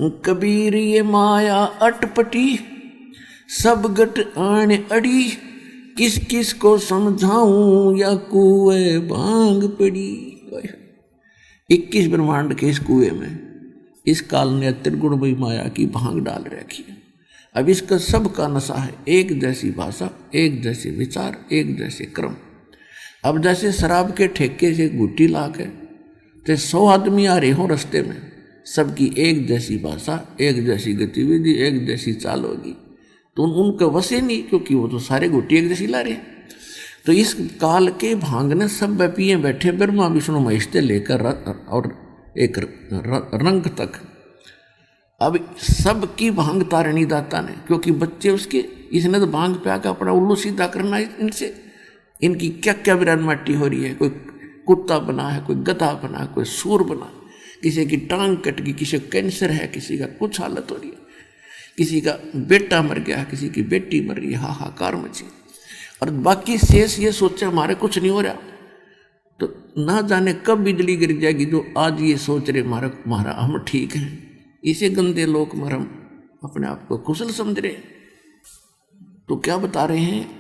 कबीर ये माया अटपटी, सब गट आने अड़ी, किस किस को समझाऊं या कुएं भांग पड़ी। 21 ब्रह्मांड के इस कुएं में इस काल ने त्रिगुणमयी माया की भांग डाल रखी है। अब इसका सबका नशा है, एक जैसी भाषा, एक जैसे विचार, एक जैसे क्रम। अब जैसे शराब के ठेके से गुट्टी ला के तो 100 आदमी आ रहे हों रास्ते में, सबकी एक जैसी भाषा, एक जैसी गतिविधि, एक जैसी चाल होगी, तो उनके वसे नहीं, क्योंकि वो तो सारे गुट्टी एक जैसी ला रहे हैं। तो इस काल के भांग ने सब पिए बैठे ब्रह्मा विष्णु महेश से लेकर और एक रंग तक। अब सबकी भांग तारणी दाता ने, क्योंकि बच्चे उसके, इसने तो भांग पे आकर अपना उल्लू सीधा करना है इनसे। इनकी क्या क्या विरान माटी हो रही है, कोई कुत्ता बना है, कोई गधा बना है, कोई सूर बना, किसी की टांग कट गई, किसी को कैंसर है, किसी का कुछ हालत हो रही है, किसी का बेटा मर गया, किसी की बेटी मर रही है, हाहाकार मची। और बाकी शेष ये सोचा हमारे कुछ नहीं हो रहा, तो ना जाने कब बिजली गिर जाएगी जो आज ये सोच रहे हमारा हम ठीक हैं। इसे गंदे लोक में हम अपने आप को कुशल समझ रहे। तो क्या बता रहे हैं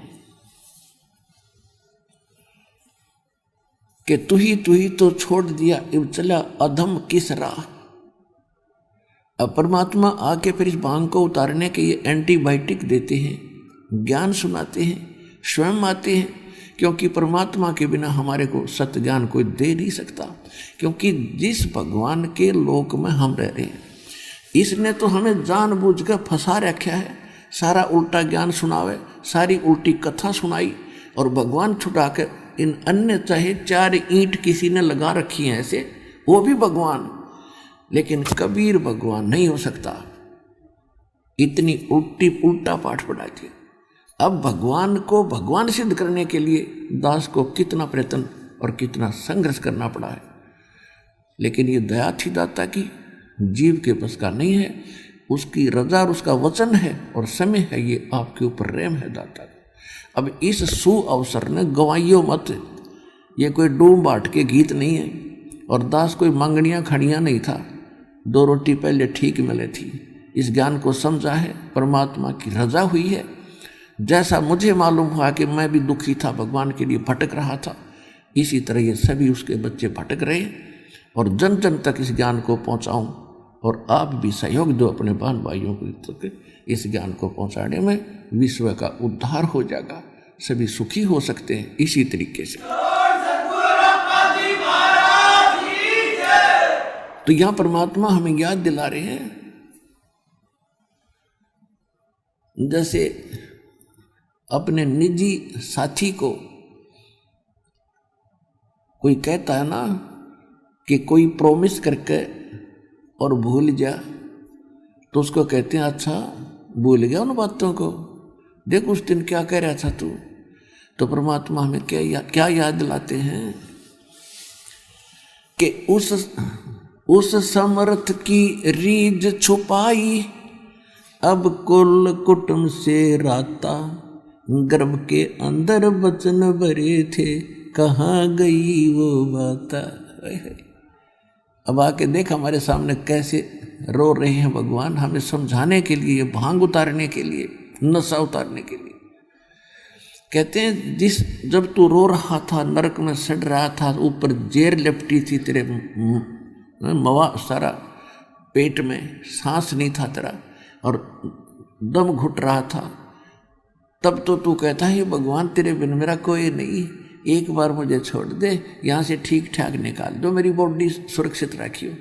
कि तू ही तो छोड़ दिया, अब चला अधम किस राह। अब परमात्मा आके फिर इस भांग को उतारने के ये एंटीबायोटिक देते हैं, ज्ञान सुनाते हैं, स्वयं आते हैं, क्योंकि परमात्मा के बिना हमारे को सत्य ज्ञान कोई दे नहीं सकता। क्योंकि जिस भगवान के लोक में हम रह रहे हैं, इसने तो हमें जानबूझकर फंसा रखा है, सारा उल्टा ज्ञान सुनावे, सारी उल्टी कथा सुनाई, और भगवान छुटा के इन अन्य चाहे 4 ईंट किसी ने लगा रखी हैं ऐसे, वो भी भगवान, लेकिन कबीर भगवान नहीं हो सकता। इतनी उल्टा पाठ पढ़ा दिया। अब भगवान को भगवान सिद्ध करने के लिए दास को कितना प्रयत्न और कितना संघर्ष करना पड़ा है, लेकिन ये दया थी दाता की, जीव के बस का नहीं है। उसकी रजा और उसका वचन है और समय है, ये आपके ऊपर रहम है दाता। अब इस सु अवसर ने गवाइयो मत, ये कोई डूम बाट के गीत नहीं है, और दास कोई मांगनियाँ खड़ियाँ नहीं था, 2 रोटी पहले ठीक मिले थी। इस ज्ञान को समझा है, परमात्मा की रजा हुई है। जैसा मुझे मालूम हुआ कि मैं भी दुखी था, भगवान के लिए भटक रहा था, इसी तरह ये सभी उसके बच्चे भटक रहे, और जन जन तक इस ज्ञान को पहुँचाऊँ, और आप भी सहयोग दो अपने बहन भाइयों को तक इस ज्ञान को पहुँचाने में। विश्व का उद्धार हो जाएगा, सभी सुखी हो सकते हैं इसी तरीके से। तो यहाँ परमात्मा हमें याद दिला रहे हैं, जैसे अपने निजी साथी को कोई कहता है ना कि कोई प्रॉमिस करके और भूल जा, तो उसको कहते हैं अच्छा भूल गया उन बातों को, देख उस दिन क्या कह रहा था तू। तो परमात्मा हमें क्या याद दिलाते हैं कि उस समर्थ की रीझ छुपाई, अब कुल कुटुंब से राता, गर्भ के अंदर बचन भरे थे, कहाँ गई वो बाता। अब आके देख हमारे सामने कैसे रो रहे हैं भगवान, हमें समझाने के लिए, भांग उतारने के लिए, नशा उतारने के लिए। कहते हैं जब तू रो रहा था, नरक में सड़ रहा था, ऊपर जेर लिपटी थी तेरे मवा सारा पेट में, सांस नहीं था तेरा और दम घुट रहा था, तब तो तू कहता है भगवान तेरे बिन मेरा कोई नहीं, एक बार मुझे छोड़ दे, यहाँ से ठीक ठाक निकाल दो, मेरी बॉडी सुरक्षित रखियो,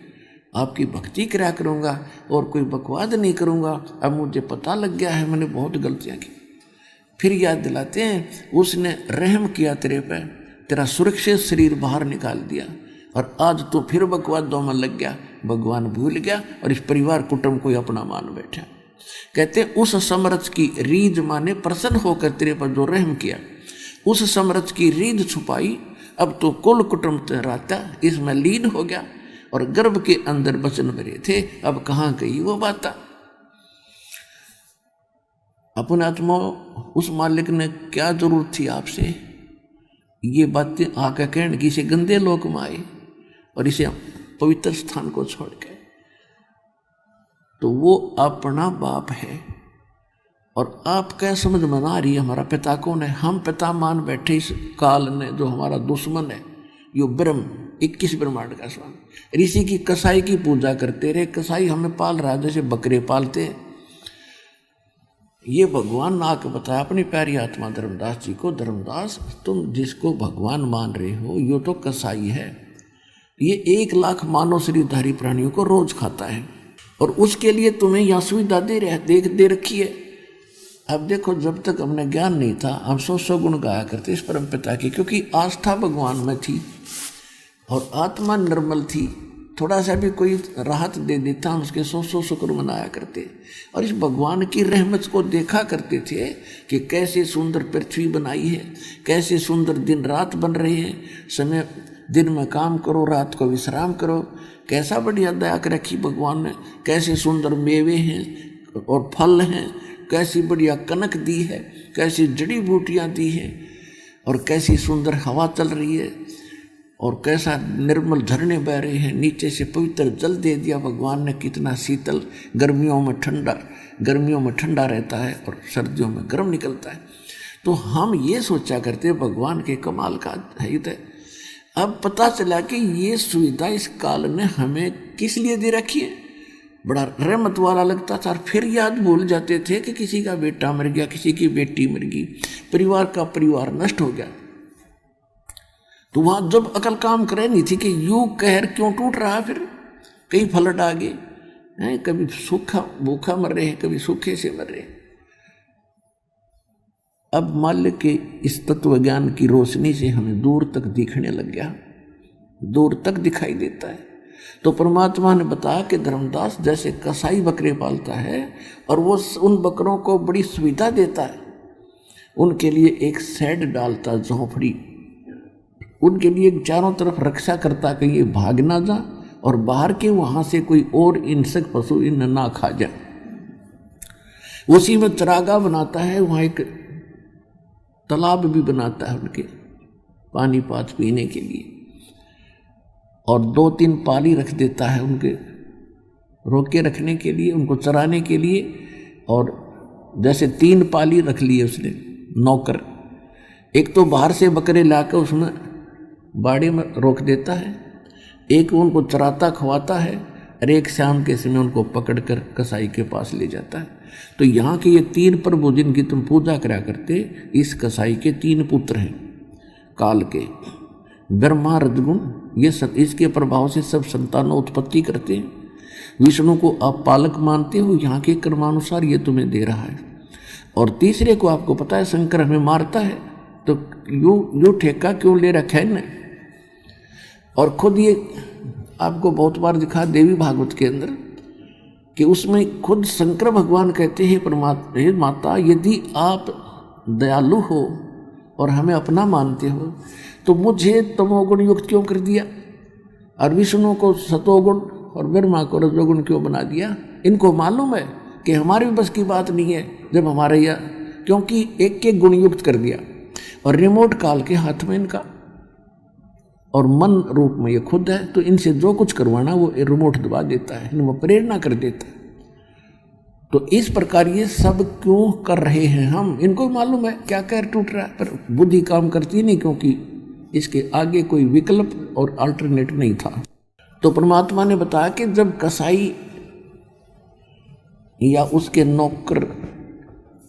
आपकी भक्ति करा करूँगा और कोई बकवाद नहीं करूँगा। अब मुझे पता लग गया है मैंने बहुत गलतियाँ की। फिर याद दिलाते हैं उसने रहम किया तेरे पे, तेरा सुरक्षित शरीर बाहर निकाल दिया, और आज तो फिर बकवादों में लग गया, भगवान भूल गया और इस परिवार कुटुंब को अपना मान बैठा। कहते उस समर्थ की रीझ माने प्रसन्न होकर तेरे पर जो रहम किया, उस समर्थ की रीझ छुपाई, अब तो कुल कुटुंब तेराता इसमें लीन हो गया, और गर्भ के अंदर बचन भरे थे, अब कहाँ गई वो बाता। अपने आत्मा उस मालिक ने क्या जरूरत थी आपसे ये बातें आकर कहने की, इसे गंदे लोक में आए और इसे पवित्र स्थान को छोड़ के। तो वो अपना बाप है। और आप क्या समझ में आ रही है हमारा पिता कौन है? हम पिता मान बैठे इस काल ने, जो हमारा दुश्मन है, यो ब्रह्म 21 ब्रह्मांड का स्वामी। ऋषि की कसाई की पूजा करते रहे, कसाई हमें पाल रहा है जैसे बकरे पालते हैं। ये भगवान ने आके बताया अपनी प्यारी आत्मा धर्मदास जी को, धर्मदास तुम जिसको भगवान मान रहे हो यो तो कसाई है, ये 1 लाख मानव शरीरधारी प्राणियों को रोज खाता है, और उसके लिए तुम्हें यह सुविधा दे रखी है। अब देखो, जब तक हमने ज्ञान नहीं था हम 100 गुण गाया करते इस परम पिता की, क्योंकि आस्था भगवान में थी और आत्मा निर्मल थी। थोड़ा सा भी कोई राहत दे देता हम उसके 100 शुक्र मनाया करते, और इस भगवान की रहमत को देखा करते थे कि कैसे सुंदर पृथ्वी बनाई है, कैसे सुंदर दिन रात बन रहे हैं, समय दिन में काम करो रात को विश्राम करो, कैसा बढ़िया दया कर रखी भगवान ने, कैसे सुंदर मेवे हैं और फल हैं, कैसी बढ़िया कनक दी है, कैसी जड़ी बूटियाँ दी हैं, और कैसी सुंदर हवा चल रही है, और कैसा निर्मल झरने बह रहे हैं, नीचे से पवित्र जल दे दिया भगवान ने, कितना शीतल, गर्मियों में ठंडा रहता है और सर्दियों में गर्म निकलता है। तो हम ये सोचा करते भगवान के कमाल का है तो। अब पता चला कि ये सुविधा इस काल ने हमें किस लिए दे रखी है। बड़ा रहमत वाला लगता था, और फिर याद भूल जाते थे कि किसी का बेटा मर गया, किसी की बेटी मर गई, परिवार नष्ट हो गया। तो वहां जब अकल काम करे नहीं थी कि यू कहर क्यों टूट रहा है, फिर कई फ्लड आ गए हैं, कभी सूखा भूखा मर रहे हैं, कभी सूखे से मर रहे हैं। अब माल्य के इस तत्व ज्ञान की रोशनी से हमें दूर तक दिखने लग गया, दूर तक दिखाई देता है। तो परमात्मा ने बताया कि धर्मदास जैसे कसाई बकरे पालता है और वो उन बकरों को बड़ी सुविधा देता है, उनके लिए एक शेड डालता, झोंपड़ी, उनके लिए चारों तरफ रक्षा करता कि ये भाग ना जा और बाहर के वहां से कोई और हिंसक पशु इन ना खा जाए। उसी में चरागाह बनाता है, वहाँ एक तालाब भी बनाता है उनके पानी पात पीने के लिए, और 2-3 पाली रख देता है उनके रोके रखने के लिए, उनको चराने के लिए। और जैसे 3 पाली रख लिए उसने नौकर, एक तो बाहर से बकरे लाकर उसमें बाड़े में रोक देता है, एक उनको चराता खवाता है, और एक शाम के समय उनको पकड़कर कसाई के पास ले जाता है। तो यहाँ के ये 3 प्रभु जिनकी तुम पूजा करा करते, इस कसाई के 3 पुत्र हैं काल के, ब्रह्मा रजगुण, ये सब इसके प्रभाव से सब संतानों उत्पत्ति करते हैं। विष्णु को आप पालक मानते हो, यहाँ के कर्मानुसार ये तुम्हें दे रहा है। और तीसरे को आपको पता है शंकर हमें मारता है, तो यू ठेका क्यों ले रखा है न। और खुद ये आपको बहुत बार दिखा देवी भागवत के अंदर कि उसमें खुद शंकर भगवान कहते हैं, परमात्मा हे माता, यदि आप दयालु हो और हमें अपना मानते हो तो मुझे तमोगुण युक्त क्यों कर दिया, और विष्णु को सतोगुण और ब्रह्मा को रजोगुण क्यों बना दिया। इनको मालूम है कि हमारे भी बस की बात नहीं है जब हमारे यहाँ, क्योंकि एक गुण युक्त कर दिया, और रिमोट काल के हाथ में इनका, और मन रूप में ये खुद है, तो इनसे जो कुछ करवाना वो रिमोट दबा देता है, इनमें प्रेरणा कर देता है। तो इस प्रकार ये सब क्यों कर रहे हैं हम, इनको मालूम है क्या कहर टूट रहा है, पर बुद्धि काम करती नहीं, क्योंकि इसके आगे कोई विकल्प और अल्टरनेट नहीं था। तो परमात्मा ने बताया कि जब कसाई या उसके नौकर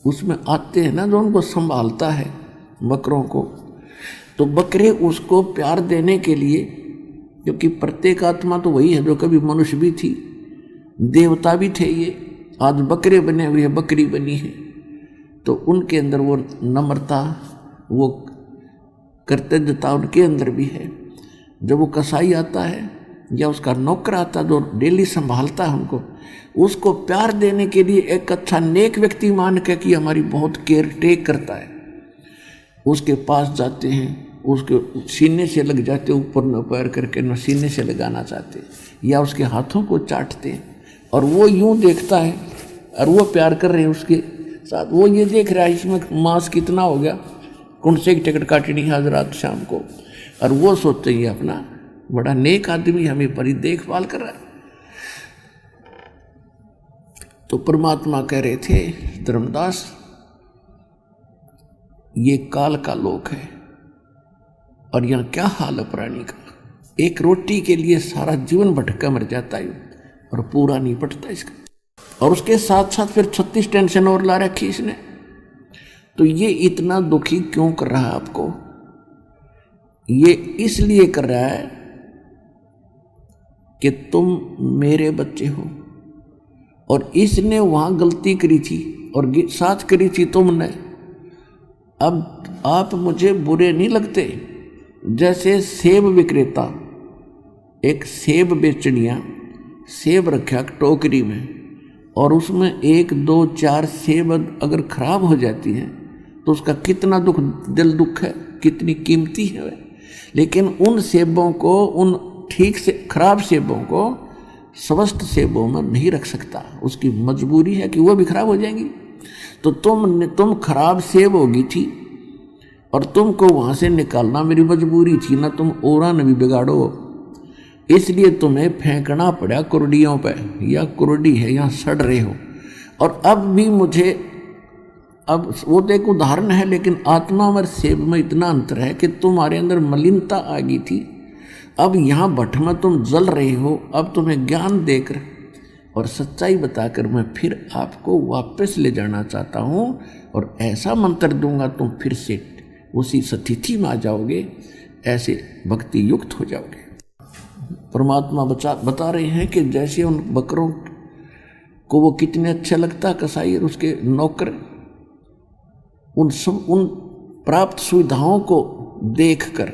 उसमें आते हैं ना, जो उनको संभालता है बकरों को, तो बकरे उसको प्यार देने के लिए, क्योंकि प्रत्येक आत्मा तो वही है जो कभी मनुष्य भी थी, देवता भी थे, ये आज बकरे बने हुए हैं, बकरी बनी है, तो उनके अंदर वो नम्रता, वो कर्तव्यता उनके अंदर भी है। जब वो कसाई आता है या उसका नौकर आता जो डेली संभालता है उनको, उसको प्यार देने के लिए एक अच्छा नेक व्यक्ति मान के कि हमारी बहुत केयर टेक करता है, उसके पास जाते हैं, उसके सीने से लग जाते, ऊपर न पैर करके न सीने से लगाना चाहते, या उसके हाथों को चाटते हैं, और वो यूं देखता है और वो प्यार कर रहे हैं उसके साथ, वो ये देख रहा है इसमें मांस कितना हो गया, कौन से की टिकट काटनी है आज रात शाम को, और वो सोचते ही अपना बड़ा नेक आदमी हमें बड़ी देखभाल कर रहा है। तो परमात्मा कह रहे थे, धर्मदास ये काल का लोक है और यहाँ क्या हाल है प्राणी का। एक रोटी के लिए सारा जीवन भटका मर जाता है और पूरा नहीं पटता इसका, और उसके साथ साथ फिर 36 टेंशन और ला रखी इसने। तो ये इतना दुखी क्यों कर रहा है आपको? ये इसलिए कर रहा है कि तुम मेरे बच्चे हो, और इसने वहां गलती करी थी और साथ करी थी तुमने। अब आप मुझे बुरे नहीं लगते? जैसे सेब विक्रेता एक सेब बेचनिया सेब रखा टोकरी में, और उसमें 1 2 4 सेब अगर खराब हो जाती हैं तो उसका कितना दिल दुख है, कितनी कीमती है वह। लेकिन उन सेबों को, उन ठीक से खराब सेबों को स्वस्थ सेबों में नहीं रख सकता, उसकी मजबूरी है कि वो भी खराब हो जाएंगी। तो तुम खराब सेब होगी थी और तुमको वहां से निकालना मेरी मजबूरी थी ना, तुम औरा न भी बिगाड़ो, इसलिए तुम्हें फेंकना पड़ा कुर्डियों पे। या कुर्डी है, यहाँ सड़ रहे हो। और अब भी मुझे, अब वो तो एक उदाहरण है, लेकिन आत्मा और सेब में इतना अंतर है कि तुम्हारे अंदर मलिनता आ गई थी, अब यहाँ भट्ट में तुम जल रहे हो। अब तुम्हें ज्ञान देकर और सच्चाई बताकर मैं फिर आपको वापस ले जाना चाहता हूँ, और ऐसा मंत्र दूंगा तुम फिर से उसी स्थिति में आ जाओगे, ऐसे भक्ति युक्त हो जाओगे। परमात्मा बता रहे हैं कि जैसे उन बकरों को वो कितने अच्छा लगता, कसाई और उसके नौकर, उन प्राप्त सुविधाओं को देखकर,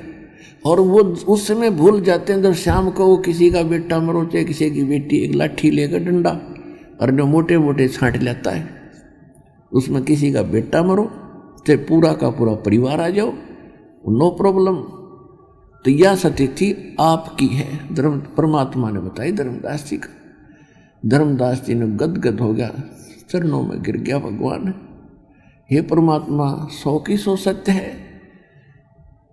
और वो उस समय भूल जाते हैं जब शाम को वो किसी का बेटा मरो चाहे किसी की बेटी, एक लाठी लेकर डंडा और जो मोटे मोटे छांट लेता है, उसमें किसी का बेटा मरो चाहे पूरा का पूरा परिवार आ जाओ, नो प्रॉब्लम। तो यह स्थिति आपकी है, परमात्मा ने बताई धर्मदास जी का। धर्मदास जी ने गदगद हो गया, चरणों में गिर गया, भगवान हे परमात्मा 100 की 100 सत्य है,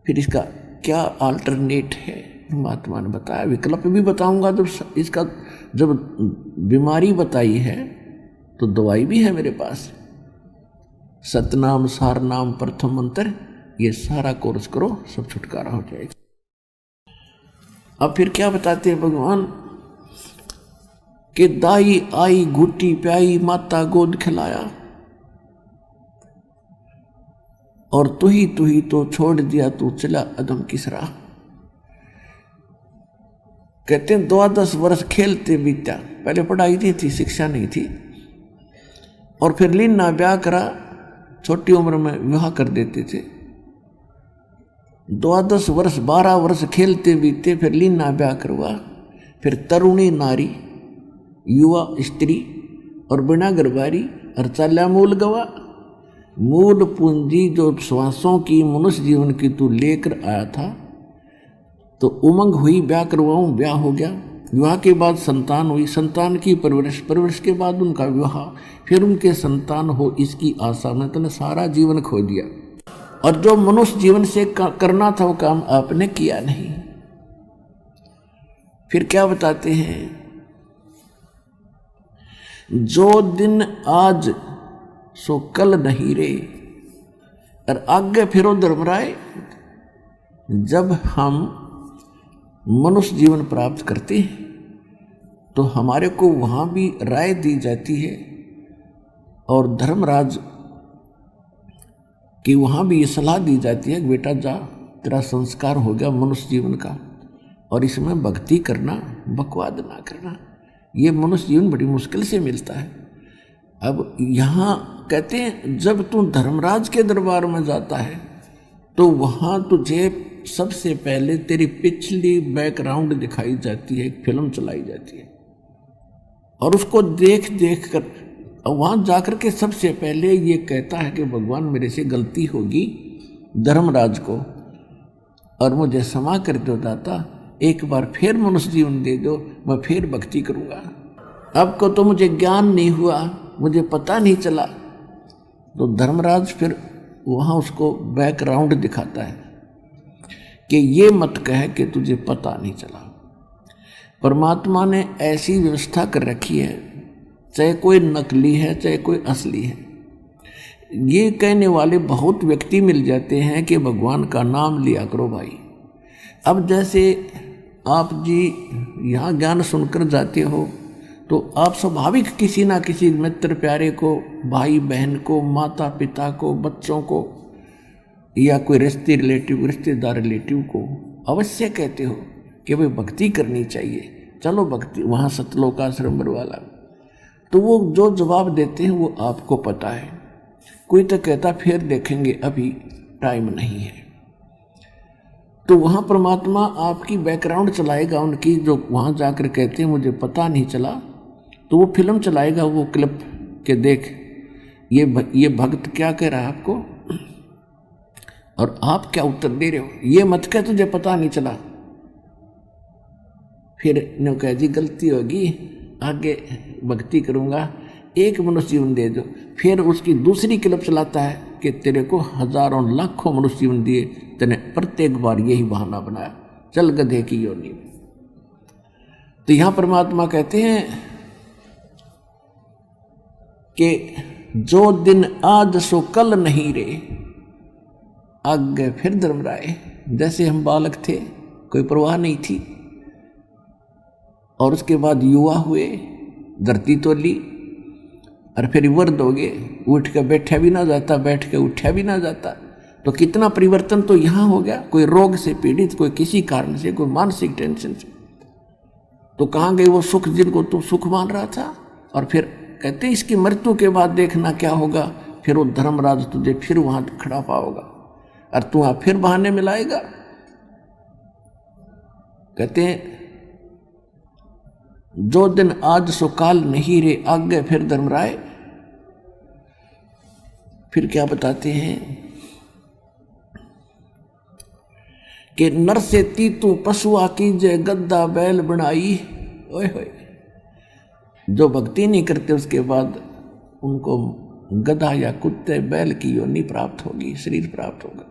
फिर इसका क्या अल्टरनेट है? परमात्मा ने बताया, विकल्प भी बताऊंगा। जब बीमारी बताई है तो दवाई भी है मेरे पास। सतनाम सार नाम प्रथम मंत्र, ये सारा कोर्स करो, सब छुटकारा हो जाएगा। अब फिर क्या बताते हैं भगवान कि दाई आई घुट्टी प्याई, माता गोद खिलाया, और तू ही तो छोड़ दिया, तू चला अदम किस राह। कहते हैं 12 वर्ष खेलते बीता, पहले पढ़ाई नहीं थी, शिक्षा नहीं थी, और फिर लीना ब्याह करा, छोटी उम्र में विवाह कर देते थे। 12 वर्ष 12 वर्ष खेलते बीते, फिर लीना ब्याह करवा, फिर तरुणी नारी, युवा स्त्री और बिना गरबारी, और चला मूल गवा। मूल पूंजी जो श्वासों की मनुष्य जीवन की तू लेकर आया था, तो उमंग हुई, ब्याह करवाऊं, ब्याह हो गया। विवाह के बाद संतान हुई, संतान की परवरिश के बाद उनका विवाह, फिर उनके संतान हो, इसकी आशा में तूने सारा जीवन खो दिया, और जो मनुष्य जीवन से करना था वो काम आपने किया नहीं। फिर क्या बताते हैं, जो दिन आज सो कल नहीं रे। और आगे फिरो धर्मराय, जब हम मनुष्य जीवन प्राप्त करते हैं तो हमारे को वहाँ भी राय दी जाती है, और धर्मराज कि वहाँ भी ये सलाह दी जाती है कि बेटा जा, तेरा संस्कार हो गया मनुष्य जीवन का, और इसमें भक्ति करना, बकवाद ना करना। ये मनुष्य जीवन बड़ी मुश्किल से मिलता है। अब यहाँ कहते हैं जब तू धर्मराज के दरबार में जाता है तो वहाँ तुझे सबसे पहले तेरी पिछली बैकग्राउंड दिखाई जाती है, एक फिल्म चलाई जाती है, और उसको देख देख कर वहाँ जाकर के सबसे पहले ये कहता है कि भगवान मेरे से गलती होगी धर्मराज को, और मुझे क्षमा कर दो दाता, एक बार फिर मनुष्य जीवन दे दो, मैं फिर भक्ति करूँगा। अब को तो मुझे ज्ञान नहीं हुआ, मुझे पता नहीं चला। तो धर्मराज फिर वहाँ उसको बैकग्राउंड दिखाता है कि ये मत कहे कि तुझे पता नहीं चला। परमात्मा ने ऐसी व्यवस्था कर रखी है चाहे कोई नकली है चाहे कोई असली है। ये कहने वाले बहुत व्यक्ति मिल जाते हैं कि भगवान का नाम लिया करो भाई। अब जैसे आप जी यहाँ ज्ञान सुनकर जाते हो तो आप स्वाभाविक किसी ना किसी मित्र प्यारे को, भाई बहन को, माता पिता को, बच्चों को या कोई रिश्तेदार रिलेटिव को अवश्य कहते हो कि भाई भक्ति करनी चाहिए, चलो भक्ति वहाँ सतलोक आश्रम वाला। तो वो जो जवाब देते हैं वो आपको पता है। कोई तो कहता फिर देखेंगे, अभी टाइम नहीं है। तो वहाँ परमात्मा आपकी बैकग्राउंड चलाएगा उनकी, जो वहाँ जाकर कहते हैं मुझे पता नहीं चला, तो वो फिल्म चलाएगा, वो क्लिप के देख ये भक्त क्या कह रहा है आपको और आप क्या उत्तर दे रहे हो। ये मत कह तुझे पता नहीं चला, फिर नो कह जी गलती होगी, आगे भक्ति करूँगा, एक मनुष्य जीवन दे दो। फिर उसकी दूसरी क्लिप चलाता है कि तेरे को हजारों लाखों मनुष्य जीवन दिए, तेने प्रत्येक बार यही बहाना बनाया, चल गधे की योनि में। तो यहाँ परमात्मा कहते हैं कि जो दिन आज सो कल नहीं रे, आगे फिर धर्मराय। जैसे हम बालक थे, कोई परवाह नहीं थी, और उसके बाद युवा हुए, धरती तोली, और फिर वृद्ध हो गए, उठ के बैठा भी ना जाता, बैठ के उठा भी ना जाता। तो कितना परिवर्तन तो यहाँ हो गया। कोई रोग से पीड़ित, कोई किसी कारण से, कोई मानसिक टेंशन से, तो कहाँ गए वो सुख जिनको तू सुख मान रहा था। और फिर कहते हैं इसकी मृत्यु के बाद देखना क्या होगा, फिर वो धर्मराज तुझे फिर वहां खड़ा पाओगा और तू वहां फिर बहाने मिलाएगा। कहते हैं जो दिन आज सो काल नहीं रे, आगे फिर धर्मराय। फिर क्या बताते हैं कि नर से तीतू पशुआ की जय गद्दा बैल बनाई। ओए होए, जो भक्ति नहीं करते उसके बाद उनको गधा या कुत्ते बैल की योनि प्राप्त होगी, शरीर प्राप्त होगा।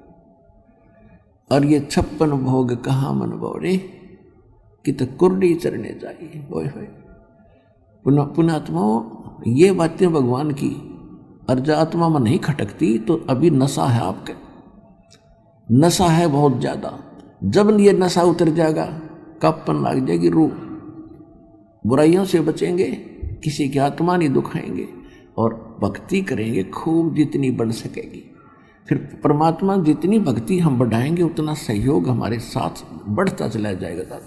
और ये 56 भोग कहाँ मन बोरे, कि तो कुर्डी चरने चाहिए। ओए होए, पुणात्मा ये बातें भगवान की, और जो आत्मा में नहीं खटकती तो अभी नशा है, आपके नशा है बहुत ज़्यादा। जब ये नशा उतर जाएगा, कपन लग जाएगी रूह, बुराइयों से बचेंगे, किसी की आत्मा नहीं दुखाएंगे, और भक्ति करेंगे खूब जितनी बढ़ सकेगी। फिर परमात्मा जितनी भक्ति हम बढ़ाएंगे उतना सहयोग हमारे साथ बढ़ता चला जाएगा।